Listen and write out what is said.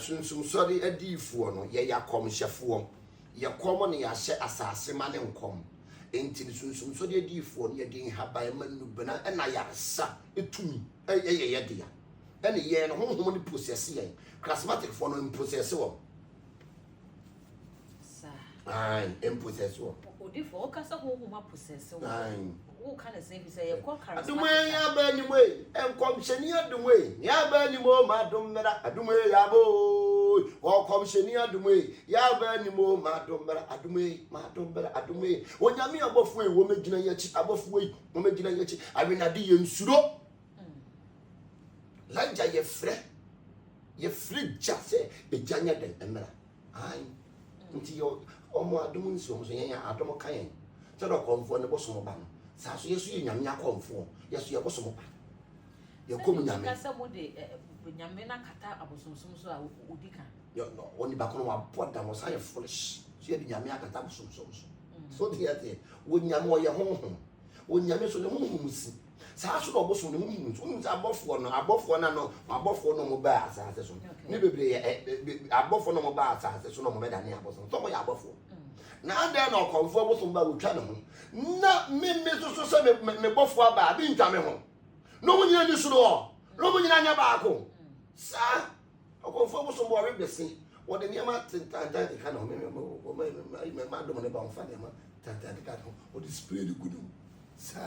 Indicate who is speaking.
Speaker 1: SUMSUMSORE adiifoɔ no yɛ yakɔmhyɛfoɔ yɛkɔm ne yɛahyɛ asase ma ne nkɔm enti SUMSUMSORE adiifoɔ no yɛde haban ma nubena ɛna yɛasa etumi ɛyɛ yɛdea ɛne yɛn no honhom ne process yɛn charismaticfoɔ no process wɔ em process wɔ
Speaker 2: odifo okasa honhom process wɔ wo kind of say be say you call charismatic
Speaker 1: adumwe ya ba ni we enkomhyeni adumwe ya ba ni mo madomra adumwe ya bo wo komhyeni adumwe ya ba ni mo madomra adumwe onyame abofo e wo megina yachi abofo e wo megina yachi awenade ye nsuro lanja ye frɛ jase e janya den emra ai nti yo omo adum nso so yen adum kan se do konfo ne boso mo ba no sa so yesu ye nyame akonfo yesu ye boso mo ba ye kom nyame
Speaker 2: ka se mo de nyame na kata abosomsom so a odika
Speaker 1: yo no oni ba kono wa boda mo sa ye foolish so ye nyame akata abosomsom so de yate wo nyame wo ye honhom wo nyame so ne honhom si sa so do boso ne honhom so nti abofo no mo ba asase so ne bebre abofo no mo ba asase so no mo meda ne aboso so mo ya abofo na ande na okonfo aboso ba wotwa ne ho na me so se me bofo aba bi ntwa me ho no mo nyina ni suro no mo nyina nya ba ako sa okonfo aboso bo rebesi wo de niam atentanta de kana me do mo ne ba on fa de ma tantanta de kana o de spirit gudu sa